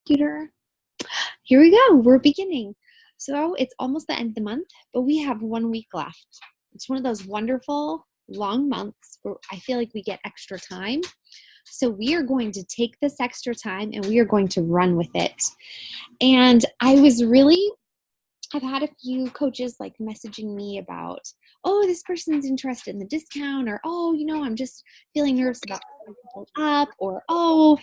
computer. Here we go. We're beginning. So it's almost the end of the month, but we have 1 week left. It's one of those wonderful long months where I feel like we get extra time. So we are going to take this extra time and we are going to run with it. And I've had a few coaches like messaging me about, oh, this person's interested in the discount, or, oh, I'm just feeling nervous about people up, or, oh,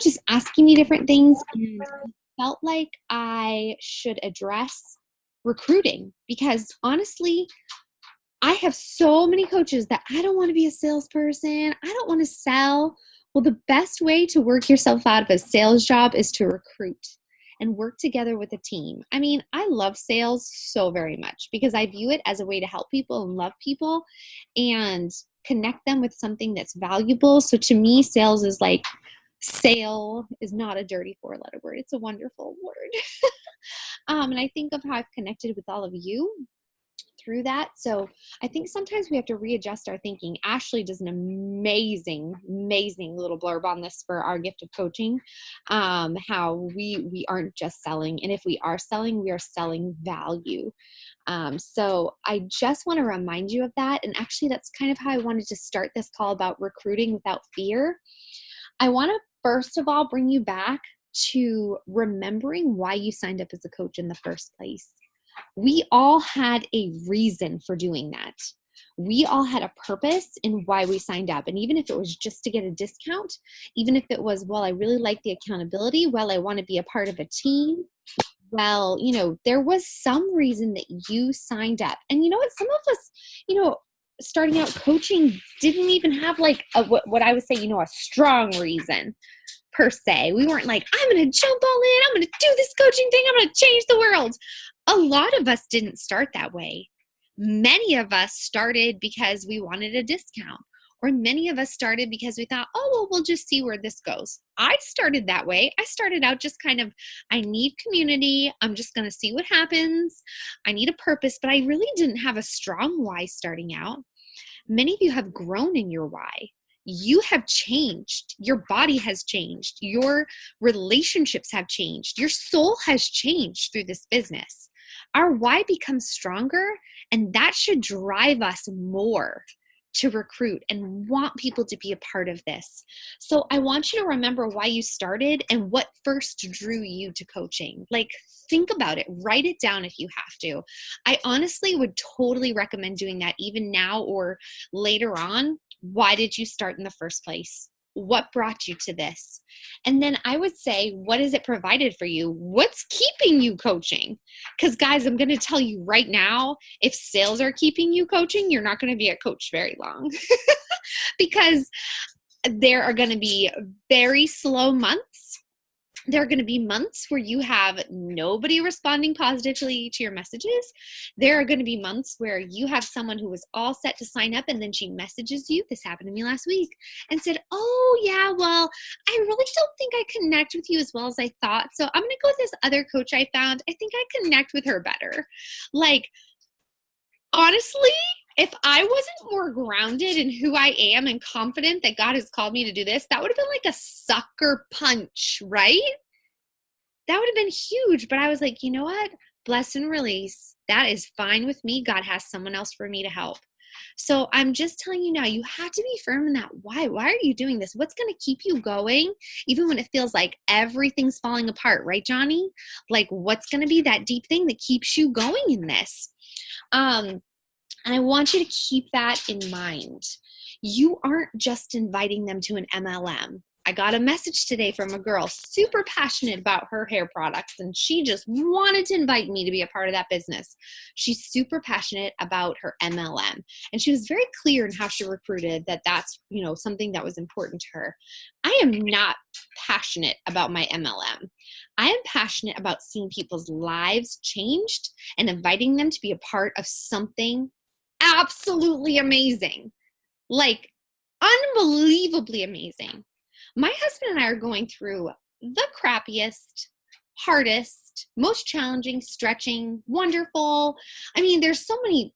just asking me different things. And I felt like I should address recruiting because honestly, I have so many coaches that I don't want to be a salesperson. I don't want to sell. Well, the best way to work yourself out of a sales job is to recruit and work together with a team. I mean, I love sales so very much because I view it as a way to help people and love people and connect them with something that's valuable. So to me, sales is like, sale is not a dirty 4-letter word. It's a wonderful word. And I think of how I've connected with all of you through that. So I think sometimes we have to readjust our thinking. Ashley does an amazing little blurb on this for our gift of coaching, how we aren't just selling. And if we are selling, we are selling value. So I just want to remind you of that. And actually, that's kind of how I wanted to start this call about recruiting without fear. I want to first of all bring you back to remembering why you signed up as a coach in the first place. We all had a reason for doing that. We all had a purpose in why we signed up. And even if it was just to get a discount, even if it was, well, I really like the accountability, well, I want to be a part of a team, well, there was some reason that you signed up. And you know what? Some of us, starting out coaching didn't even have like what I would say, a strong reason per se. We weren't like, I'm going to jump all in. I'm going to do this coaching thing. I'm going to change the world. A lot of us didn't start that way. Many of us started because we wanted a discount, or many of us started because we thought, oh, well, we'll just see where this goes. I started that way. I started out just kind of, I need community. I'm just going to see what happens. I need a purpose, but I really didn't have a strong why starting out. Many of you have grown in your why. You have changed. Your body has changed. Your relationships have changed. Your soul has changed through this business. Our why becomes stronger, and that should drive us more to recruit and want people to be a part of this. So I want you to remember why you started and what first drew you to coaching. Like, think about it. Write it down if you have to. I honestly would totally recommend doing that even now or later on. Why did you start in the first place? What brought you to this? And then I would say, what has it provided for you? What's keeping you coaching? Because guys, I'm going to tell you right now, if sales are keeping you coaching, you're not going to be a coach very long because there are going to be very slow months. There are going to be months where you have nobody responding positively to your messages. There are going to be months where you have someone who was all set to sign up and then she messages you. This happened to me last week and said, oh yeah, well, I really don't think I connect with you as well as I thought. So I'm going to go with this other coach I found. I think I connect with her better. Like, honestly, if I wasn't more grounded in who I am and confident that God has called me to do this, that would have been like a sucker punch, right? That would have been huge. But I was like, you know what? Bless and release. That is fine with me. God has someone else for me to help. So I'm just telling you now, you have to be firm in that. Why are you doing this? What's going to keep you going? Even when it feels like everything's falling apart, right, Johnny? Like, what's going to be that deep thing that keeps you going in this? And I want you to keep that in mind. You aren't just inviting them to an MLM. I got a message today from a girl super passionate about her hair products, and she just wanted to invite me to be a part of that business. She's super passionate about her MLM, and she was very clear in how she recruited that that's, something that was important to her. I am not passionate about my MLM. I am passionate about seeing people's lives changed and inviting them to be a part of something absolutely amazing, like unbelievably amazing. My husband and I are going through the crappiest, hardest, most challenging, stretching, wonderful. I mean, there's so many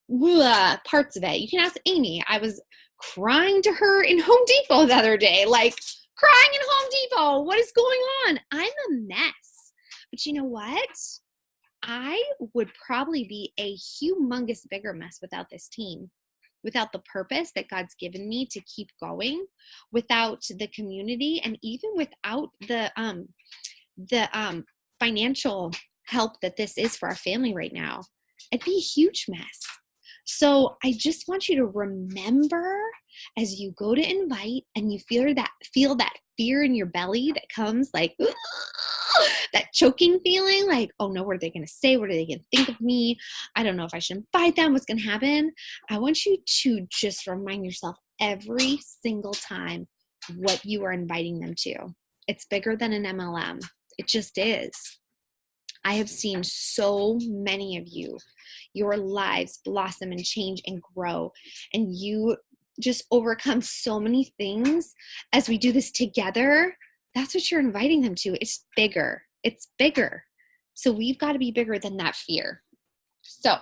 parts of it. You can ask Amy. I was crying to her in Home Depot the other day, like crying in Home Depot. What is going on? I'm a mess. But you know what? I would probably be a humongous bigger mess without this team, without the purpose that God's given me to keep going, without the community, and even without the financial help that this is for our family right now. It'd be a huge mess. So I just want you to remember as you go to invite and you feel that fear in your belly that comes like that choking feeling, like, oh no, what are they going to say? What are they going to think of me? I don't know if I should invite them. What's going to happen? I want you to just remind yourself every single time what you are inviting them to. It's bigger than an MLM. It just is. I have seen so many of you, your lives blossom and change and grow, and you just overcome so many things as we do this together. That's what you're inviting them to. It's bigger. It's bigger. So we've got to be bigger than that fear. So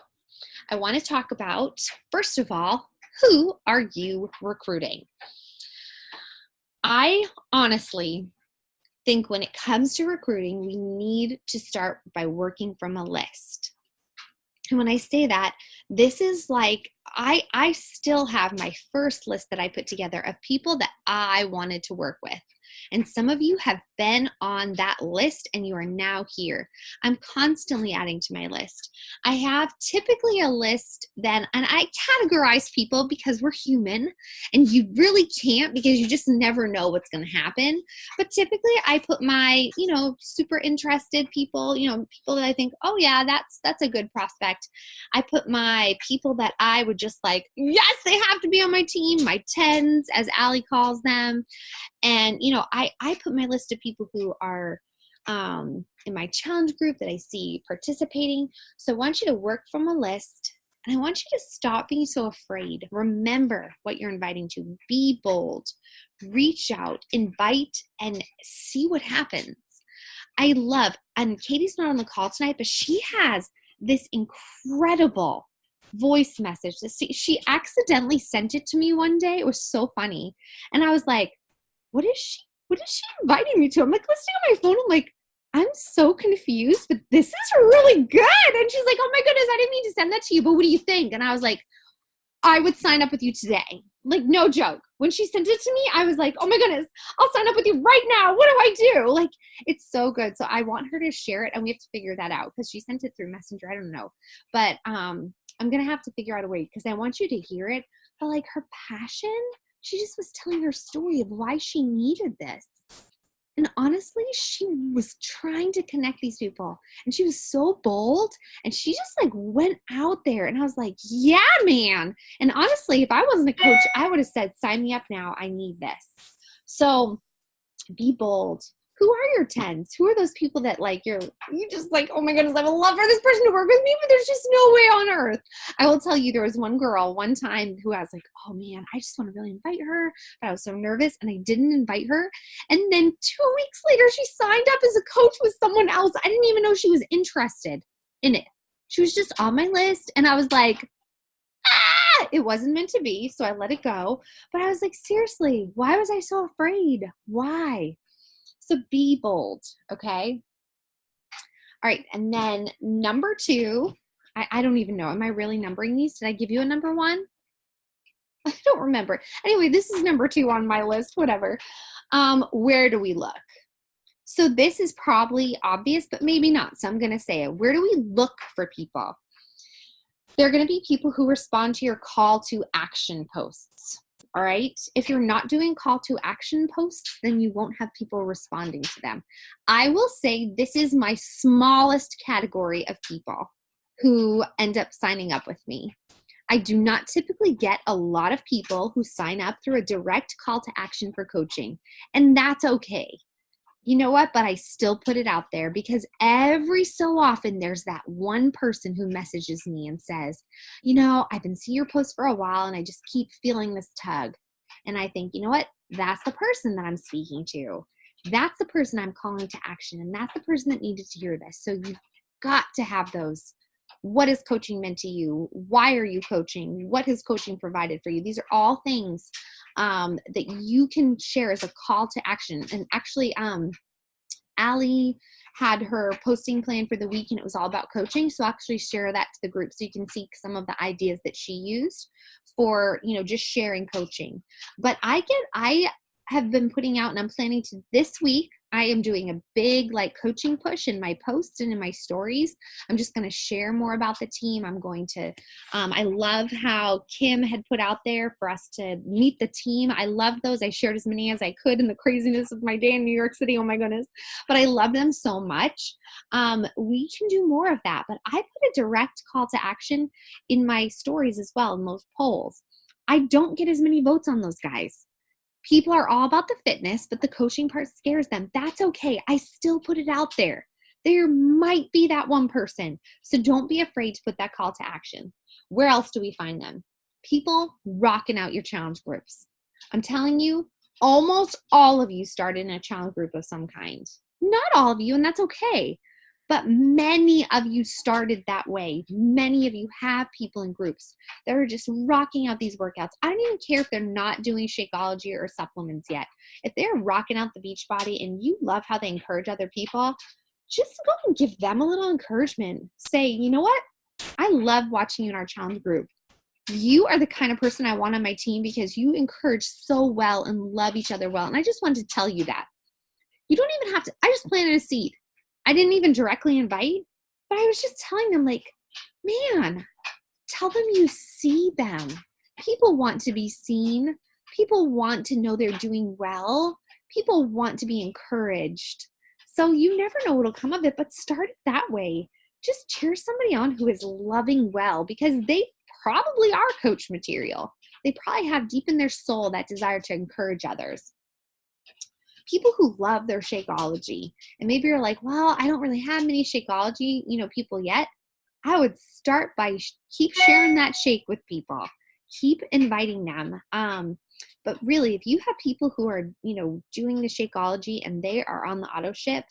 I want to talk about, first of all, who are you recruiting? I honestly think when it comes to recruiting, we need to start by working from a list. And when I say that, this is like, I still have my first list that I put together of people that I wanted to work with. And some of you have been on that list and you are now here. I'm constantly adding to my list. I have typically a list then, and I categorize people because we're human and you really can't because you just never know what's going to happen. But typically I put my, super interested people, people that I think, oh yeah, that's a good prospect. I put my people that I would just like, yes, they have to be on my team, my 10s, as Allie calls them. And, I put my list of people who are in my challenge group that I see participating. So I want you to work from a list, and I want you to stop being so afraid. Remember what you're inviting to. Be bold. Reach out, invite, and see what happens. I love, and Katie's not on the call tonight, but she has this incredible voice message. She accidentally sent it to me one day. It was so funny. And I was like, what is she inviting me to? I'm like listening on my phone. I'm like, I'm so confused, but this is really good. And she's like, oh my goodness, I didn't mean to send that to you, but what do you think? And I was like, I would sign up with you today. Like, no joke. When she sent it to me, I was like, oh my goodness, I'll sign up with you right now. What do I do? Like, it's so good. So I want her to share it, and we have to figure that out because she sent it through Messenger. I don't know. But I'm going to have to figure out a way because I want you to hear it. But like her passion, she just was telling her story of why she needed this. And honestly, she was trying to connect these people, and she was so bold, and she just like went out there, and I was like, yeah, man. And honestly, if I wasn't a coach, I would have said, sign me up now. I need this. So be bold. Who are your 10s? Who are those people that like you just like, oh my goodness, I would love for this person to work with me, but there's just no way on earth. I will tell you, there was one girl one time who I was like, oh man, I just want to really invite her, but I was so nervous and I didn't invite her. And then 2 weeks later, she signed up as a coach with someone else. I didn't even know she was interested in it. She was just on my list, and I was like, it wasn't meant to be, so I let it go. But I was like, seriously, why was I so afraid? Why? So be bold, okay? All right, and then number 2, I don't even know. Am I really numbering these? Did I give you a number 1? I don't remember. Anyway, this is number 2 on my list, whatever. Where do we look? So this is probably obvious, but maybe not. So I'm going to say it. Where do we look for people? They're going to be people who respond to your call to action posts. All right. If you're not doing call to action posts, then you won't have people responding to them. I will say this is my smallest category of people who end up signing up with me. I do not typically get a lot of people who sign up through a direct call to action for coaching, and that's okay. You know what? But I still put it out there because every so often there's that one person who messages me and says, I've been seeing your post for a while and I just keep feeling this tug. And I think, you know what? That's the person that I'm speaking to. That's the person I'm calling to action. And that's the person that needed to hear this. So you've got to have those. What is coaching meant to you? Why are you coaching? What has coaching provided for you? These are all things that you can share as a call to action. And actually, Allie had her posting plan for the week, and it was all about coaching. So I'll actually share that to the group so you can see some of the ideas that she used for, just sharing coaching. But I have been putting out, and I'm planning to this week, I am doing a big coaching push in my posts and in my stories. I'm just going to share more about the team. I'm going to, I love how Kim had put out there for us to meet the team. I love those. I shared as many as I could in the craziness of my day in New York City. Oh my goodness. But I love them so much. We can do more of that, but I put a direct call to action in my stories as well, in those polls. I don't get as many votes on those guys. People are all about the fitness, but the coaching part scares them. That's okay. I still put it out there. There might be that one person. So don't be afraid to put that call to action. Where else do we find them? People rocking out your challenge groups. I'm telling you, almost all of you started in a challenge group of some kind. Not all of you, and that's okay. But many of you started that way. Many of you have people in groups that are just rocking out these workouts. I don't even care if they're not doing Shakeology or supplements yet. If they're rocking out the Beachbody and you love how they encourage other people, just go and give them a little encouragement. Say, you know what? I love watching you in our challenge group. You are the kind of person I want on my team because you encourage so well and love each other well. And I just wanted to tell you that. You don't even have to, I just planted a seed. I didn't even directly invite, but I was just telling them man, tell them you see them. People want to be seen. People want to know they're doing well. People want to be encouraged. So you never know what'll come of it, but start it that way. Just cheer somebody on who is loving well because they probably are coach material. They probably have deep in their soul that desire to encourage others. People who love their Shakeology, and maybe you're like, well, I don't really have many Shakeology, people yet. I would start by keep sharing that shake with people. Keep inviting them. But really, if you have people who are, doing the Shakeology and they are on the auto ship,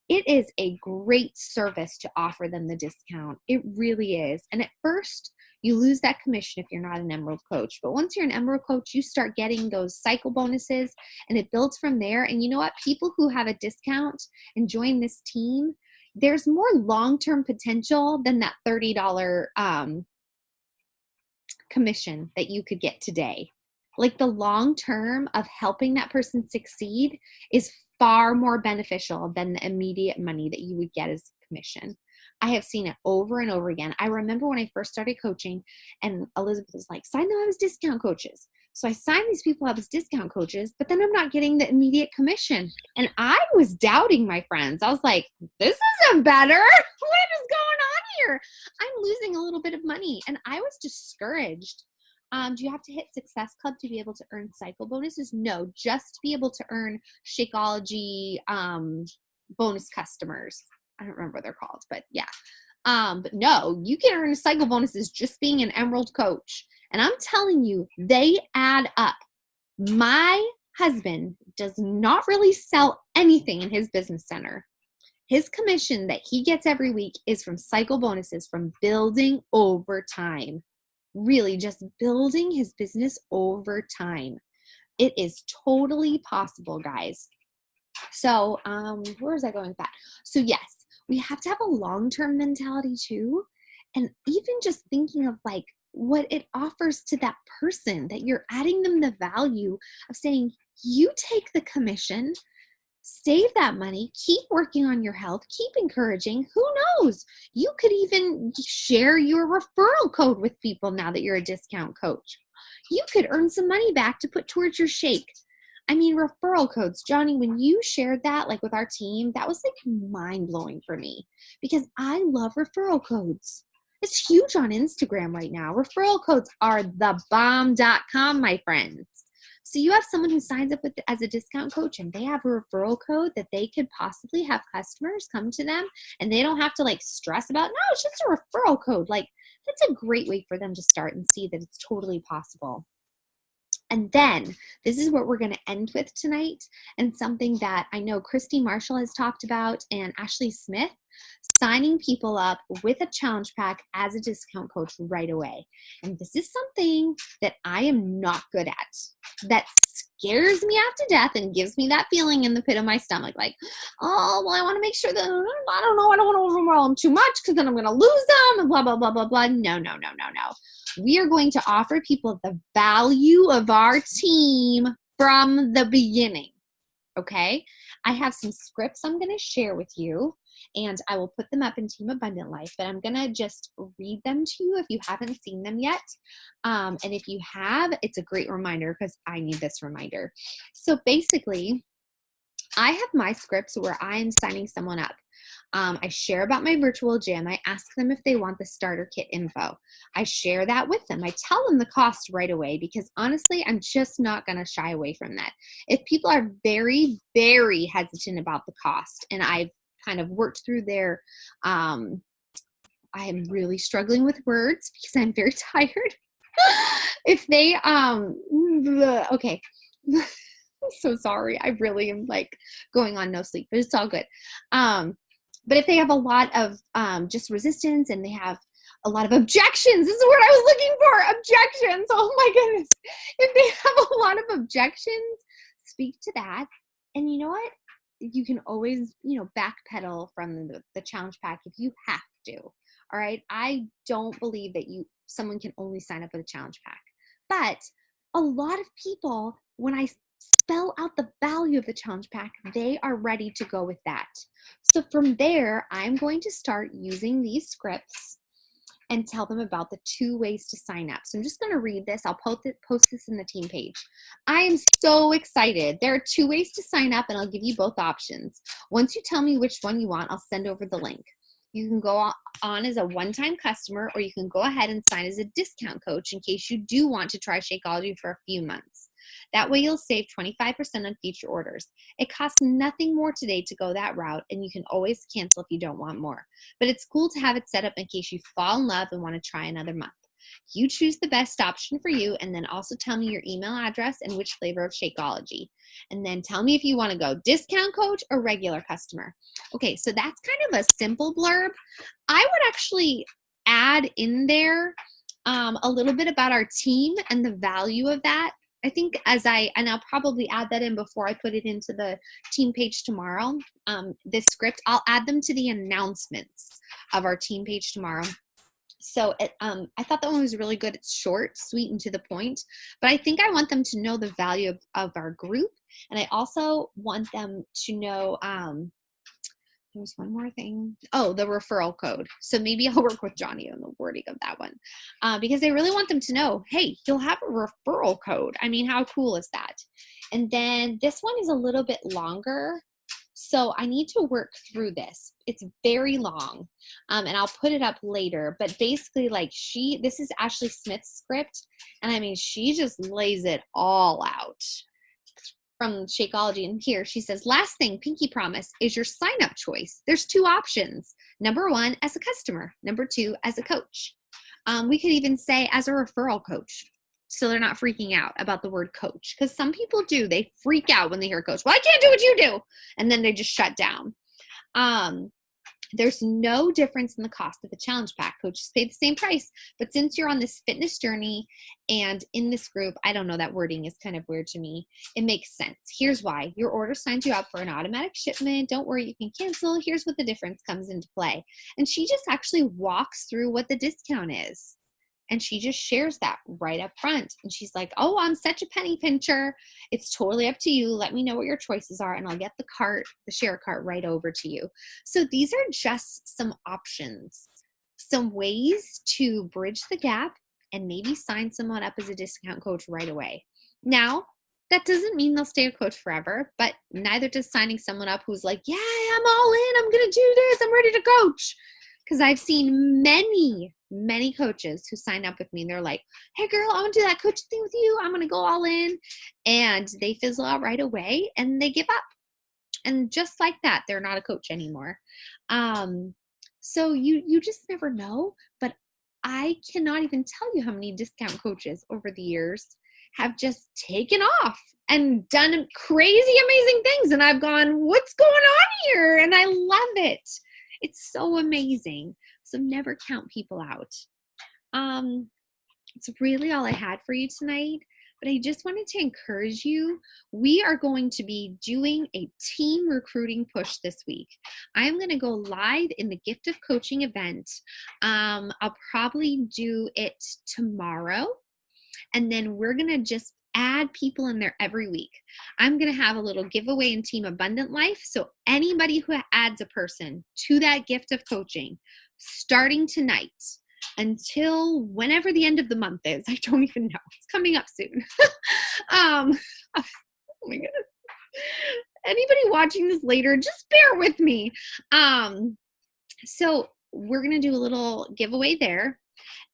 it is a great service to offer them the discount. It really is. And at first, you lose that commission if you're not an Emerald Coach. But once you're an Emerald Coach, you start getting those cycle bonuses and it builds from there. And you know what? People who have a discount and join this team, there's more long-term potential than that $30 commission that you could get today. The long term of helping that person succeed is far more beneficial than the immediate money that you would get as commission. I have seen it over and over again. I remember when I first started coaching and Elizabeth was like, sign them up as discount coaches. So I signed these people up as discount coaches, but then I'm not getting the immediate commission. And I was doubting my friends. I was like, this isn't better. What is going on here? I'm losing a little bit of money. And I was discouraged. Do you have to hit Success Club to be able to earn cycle bonuses? No, just to be able to earn Shakeology bonus customers. I don't remember what they're called, but yeah. But no, you can earn cycle bonuses just being an Emerald Coach. And I'm telling you, they add up. My husband does not really sell anything in his business center. His commission that he gets every week is from cycle bonuses, from building over time. Really just building his business over time. It is totally possible, guys. So where is I going with that? So yes, we have to have a long-term mentality too. And even just thinking of what it offers to that person, that you're adding them the value of saying, you take the commission, save that money, keep working on your health, keep encouraging. Who knows? You could even share your referral code with people now that you're a discount coach. You could earn some money back to put towards your shake. I mean, referral codes. Johnny, when you shared that with our team, that was mind-blowing for me because I love referral codes. It's huge on Instagram right now. Referral codes are the bomb.com, my friends. So you have someone who signs up as a discount coach and they have a referral code that they could possibly have customers come to them and they don't have to stress about, no, it's just a referral code. That's a great way for them to start and see that it's totally possible. And then this is what we're going to end with tonight, and something that I know Christy Marshall has talked about and Ashley Smith, signing people up with a challenge pack as a discount coach right away. And this is something that I am not good at. that scares me half to death and gives me that feeling in the pit of my stomach, like, oh, well, I want to make sure that, I don't know, I don't want to overwhelm them too much because then I'm going to lose them and blah, blah, blah, blah, blah. No, no, no, no, no. We are going to offer people the value of our team from the beginning. Okay, I have some scripts I'm going to share with you, and I will put them up in Team Abundant Life, but I'm going to just read them to you if you haven't seen them yet. And if you have, it's a great reminder because I need this reminder. So basically, I have my scripts where I'm signing someone up. I share about my virtual gym. I ask them if they want the starter kit info. I share that with them. I tell them the cost right away because honestly, I'm just not going to shy away from that. If people are very, very hesitant about the cost, and I've kind of worked through their, I am really struggling with words because I'm very tired. If they, okay. I'm so sorry. I really am like going on no sleep, but it's all good. But if they have a lot of just resistance and they have a lot of objections, this is what I was looking for, objections. Oh my goodness. If they have a lot of objections, speak to that. And you know what? You can always, backpedal from the challenge pack if you have to. All right. I don't believe that someone can only sign up for the challenge pack. But a lot of people, when I spell out the value of the challenge pack, they are ready to go with that. So from there, I'm going to start using these scripts and tell them about the 2 ways to sign up. So I'm just going to read this. I'll post this in the team page. I am so excited. There are 2 ways to sign up, and I'll give you both options. Once you tell me which one you want, I'll send over the link. You can go on as a one-time customer, or you can go ahead and sign as a discount coach in case you do want to try Shakeology for a few months. That way you'll save 25% on future orders. It costs nothing more today to go that route, and you can always cancel if you don't want more. But it's cool to have it set up in case you fall in love and want to try another month. You choose the best option for you, and then also tell me your email address and which flavor of Shakeology. And then tell me if you want to go discount coach or regular customer. Okay, so that's kind of a simple blurb. I would actually add in there a little bit about our team and the value of that. I think and I'll probably add that in before I put it into the team page tomorrow, this script, I'll add them to the announcements of our team page tomorrow. So I thought that one was really good. It's short, sweet, and to the point. But I think I want them to know the value of our group. And I also want them to know, there's one more thing. Oh, the referral code. So maybe I'll work with Johnny on the wording of that one. Because I really want them to know, hey, you'll have a referral code. I mean, how cool is that? And then this one is a little bit longer. So I need to work through this. It's very long, and I'll put it up later. But basically, this is Ashley Smith's script, and I mean, she just lays it all out from Shakeology. And here she says, last thing, Pinky Promise, is your sign-up choice. There's 2 options. Number 1, as a customer. Number 2, as a coach. We could even say as a referral coach. So they're not freaking out about the word coach. Because some people do. They freak out when they hear coach. Well, I can't do what you do. And then they just shut down. There's no difference in the cost of the challenge pack. Coaches pay the same price. But since you're on this fitness journey and in this group, I don't know, that wording is kind of weird to me. It makes sense. Here's why. Your order signs you up for an automatic shipment. Don't worry, you can cancel. Here's what the difference comes into play. And she just actually walks through what the discount is. And she just shares that right up front. And she's like, oh, I'm such a penny pincher. It's totally up to you. Let me know what your choices are, and I'll get the share cart right over to you. So these are just some options, some ways to bridge the gap and maybe sign someone up as a discount coach right away. Now, that doesn't mean they'll stay a coach forever, but neither does signing someone up who's like, yeah, I'm all in. I'm going to do this. I'm ready to coach. Because I've seen many coaches who sign up with me and they're like, hey girl, I want to do that coaching thing with you. I'm going to go all in. And they fizzle out right away and they give up. And just like that, they're not a coach anymore. So you just never know. But I cannot even tell you how many discount coaches over the years have just taken off and done crazy, amazing things. And I've gone, what's going on here? And I love it. It's so amazing. So never count people out. It's really all I had for you tonight. But I just wanted to encourage you. We are going to be doing a team recruiting push this week. I'm going to go live in the Gift of Coaching event. I'll probably do it tomorrow. And then we're going to just add people in there every week. I'm going to have a little giveaway in Team Abundant Life. So anybody who adds a person to that gift of coaching, starting tonight until whenever the end of the month is, I don't even know. It's coming up soon. Oh my goodness. Anybody watching this later, just bear with me. So we're going to do a little giveaway there.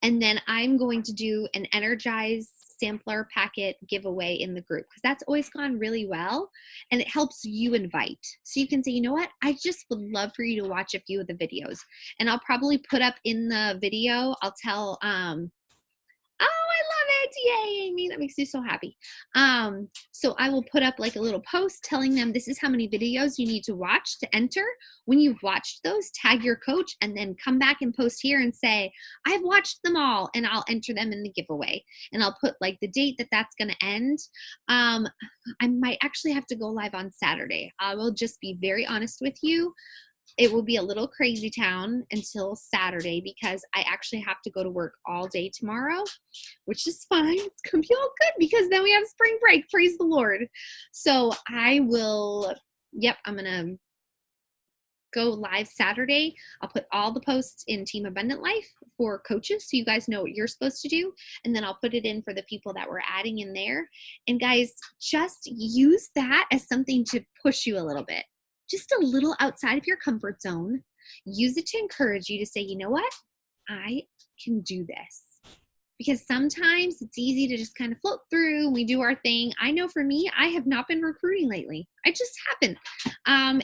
And then I'm going to do an Energize sampler packet giveaway in the group because that's always gone really well and it helps you invite. So you can say, you know what, I just would love for you to watch a few of the videos, and I'll probably put up in the video, I'll tell, oh, I love it. Yay, Amy. That makes me so happy. So I will put up like a little post telling them this is how many videos you need to watch to enter. When you've watched those, tag your coach and then come back and post here and say, I've watched them all, and I'll enter them in the giveaway. And I'll put like the date that that's going to end. I might actually have to go live on Saturday. I will just be very honest with you. It will be a little crazy town until Saturday because I actually have to go to work all day tomorrow, which is fine. It's going to be all good because then we have spring break. Praise the Lord. So I will, I'm going to go live Saturday. I'll put all the posts in Team Abundant Life for coaches so you guys know what you're supposed to do. And then I'll put it in for the people that we're adding in there. And guys, just use that as something to push you a little bit. Just a little outside of your comfort zone. Use it to encourage you to say, you know what? I can do this. Because sometimes it's easy to just kind of float through. We do our thing. I know for me, I have not been recruiting lately. I just haven't.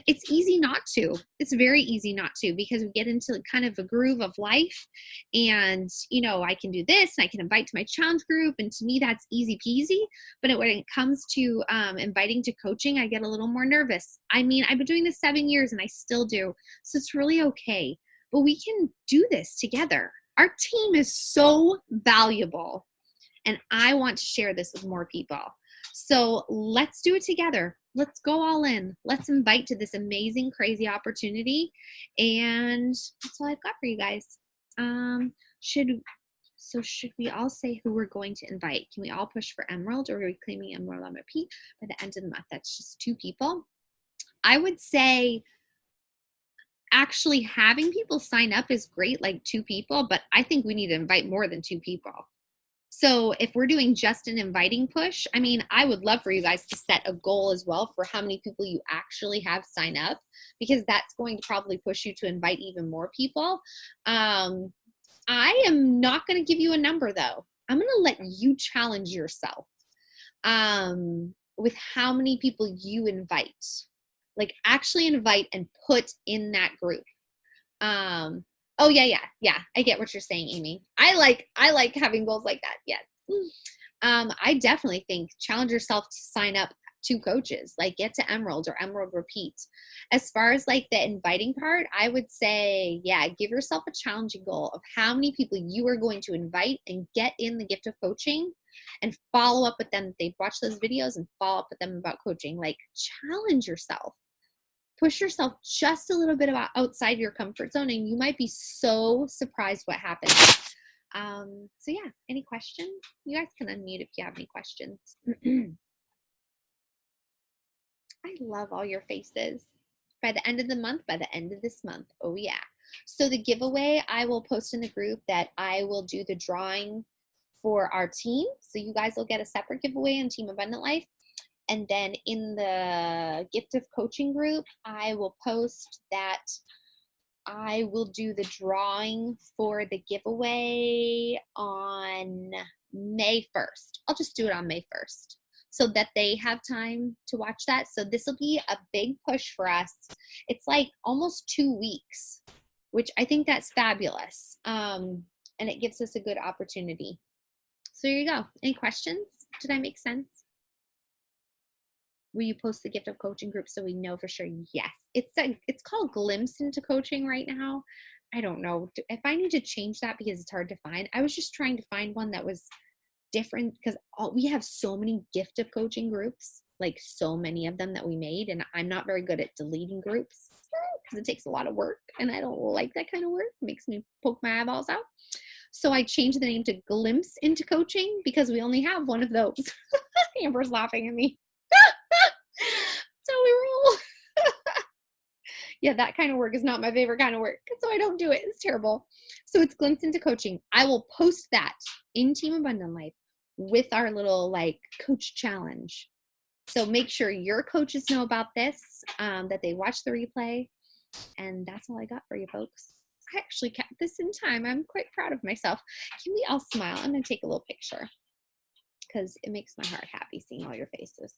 It's easy not to. It's very easy not to because we get into kind of a groove of life. And, I can do this and I can invite to my challenge group. And to me, that's easy peasy. But when it comes to inviting to coaching, I get a little more nervous. I mean, I've been doing this 7 years and I still do. So it's really okay. But we can do this together. Our team is so valuable, and I want to share this with more people. So let's do it together. Let's go all in. Let's invite to this amazing, crazy opportunity. And that's all I've got for you guys. Should we all say who we're going to invite? Can we all push for Emerald, or are we claiming Emerald on repeat by the end of the month? That's just 2 people. I would say actually having people sign up is great, like 2 people, but I think we need to invite more than 2 people. So if we're doing just an inviting push, I mean, I would love for you guys to set a goal as well for how many people you actually have sign up, because that's going to probably push you to invite even more people. I am not going to give you a number though. I'm going to let you challenge yourself with how many people you invite. Like actually invite and put in that group. Oh yeah. I get what you're saying, Amy. I like having goals like that. Yes. I definitely think challenge yourself to sign up 2 coaches, like get to Emerald or Emerald repeat. As far as like the inviting part, I would say, give yourself a challenging goal of how many people you are going to invite and get in the gift of coaching, and follow up with them. They've watched those videos and follow up with them about coaching. Like challenge yourself. Push yourself just a little bit outside your comfort zone, and you might be so surprised what happens. So any questions? You guys can unmute if you have any questions. I love all your faces. By the end of the month, by the end of this month. Oh yeah. So the giveaway, I will post in the group that I will do the drawing for our team. So you guys will get a separate giveaway in Team Abundant Life. And then in the Gift of Coaching group, I will post that I will do the drawing for the giveaway on May 1st. I'll just do it on May 1st so that they have time to watch that. So this will be a big push for us. It's like almost 2 weeks, which I think that's fabulous. And it gives us a good opportunity. So here you go. Any questions? Did I make sense? Will you post the Gift of Coaching group so we know for sure? Yes. It's called Glimpse into Coaching right now. I don't know if I need to change that because it's hard to find. I was just trying to find one that was different, because we have so many gift of coaching groups, like so many of them that we made, and I'm not very good at deleting groups because it takes a lot of work, and I don't like that kind of work. It makes me poke my eyeballs out. So I changed the name to Glimpse into Coaching because we only have one of those. Amber's laughing at me. So we roll. Yeah, that kind of work is not my favorite kind of work, so I don't do it. It's terrible. So it's Glimpse into Coaching. I will post that in Team Abundant Life with our little like coach challenge. So make sure your coaches know about this, that they watch the replay. And that's all I got for you folks. I actually kept this in time. I'm quite proud of myself. Can we all smile? I'm going to take a little picture because it makes my heart happy seeing all your faces.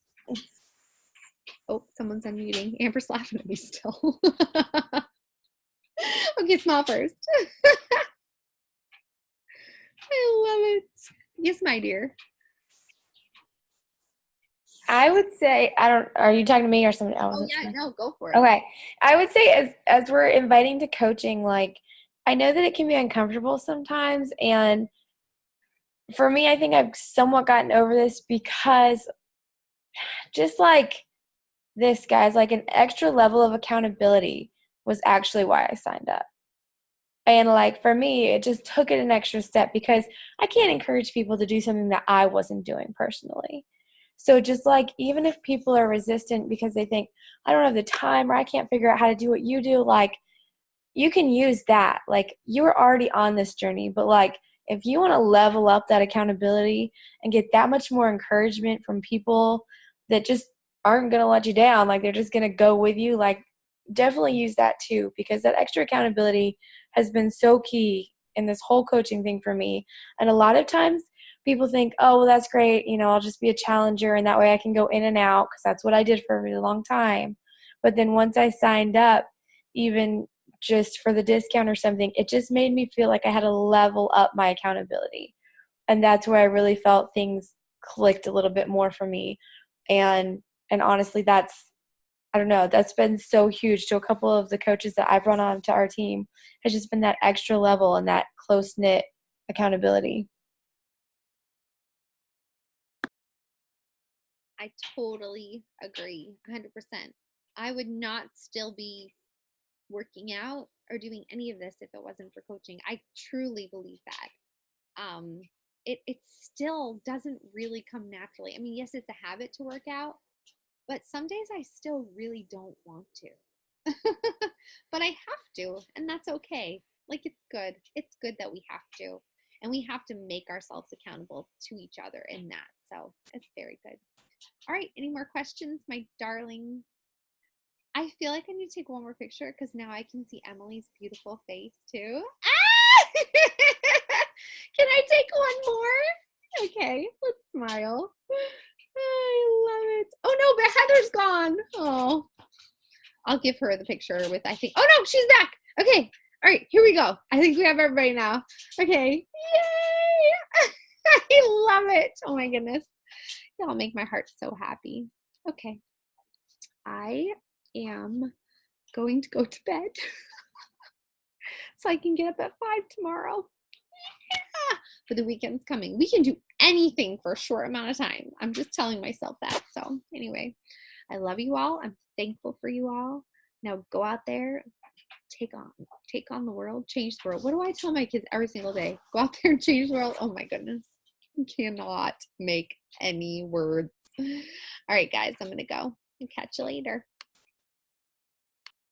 Oh, someone's unmuting. Amber's laughing at me still. Okay, smile first. I love it. Yes, my dear. I would say, are you talking to me or somebody else? Oh yeah, no, go for it. Okay. I would say as we're inviting to coaching, like, I know that it can be uncomfortable sometimes. And for me, I think I've somewhat gotten over this because just like this, guys, like an extra level of accountability was actually why I signed up. And like for me, it just took it an extra step because I can't encourage people to do something that I wasn't doing personally. So just like, even if people are resistant because they think, I don't have the time or I can't figure out how to do what you do, like, you can use that. Like, you're already on this journey, but like, if you want to level up that accountability and get that much more encouragement from people that just aren't going to let you down, like they're just going to go with you, like, definitely use that too, because that extra accountability has been so key in this whole coaching thing for me. And a lot of times people think, oh, well, that's great. You know, I'll just be a challenger and that way I can go in and out because that's what I did for a really long time. But then once I signed up, even just for the discount or something, it just made me feel like I had to level up my accountability. And that's where I really felt things clicked a little bit more for me. And honestly, I don't know, that's been so huge to a couple of the coaches that I've run on to our team, has just been that extra level and that close-knit accountability. I totally agree, 100%. I would not still be working out or doing any of this if it wasn't for coaching. I truly believe that. It still doesn't really come naturally. I mean, yes, it's a habit to work out, but some days I still really don't want to. But I have to, and that's okay. Like, it's good. It's good that we have to. And we have to make ourselves accountable to each other in that. So it's very good. All right, any more questions, my darlings? I feel like I need to take one more picture because now I can see Emily's beautiful face too. Ah! Can I take one more? Okay, let's smile. I love it. Oh no, but Heather's gone. Oh, I'll give her the picture with, I think. Oh no, she's back. Okay, all right, here we go. I think we have everybody now. Okay, yay! I love it. Oh my goodness. Y'all make my heart so happy. Okay. I am going to go to bed so I can get up at 5 tomorrow. Yeah. For the weekend's coming. We can do anything for a short amount of time. I'm just telling myself that. So anyway, I love you all. I'm thankful for you all. Now go out there, take on the world, change the world. What do I tell my kids every single day? Go out there and change the world. Oh my goodness. I cannot make any words. All right, guys, I'm going to go. I'll catch you later.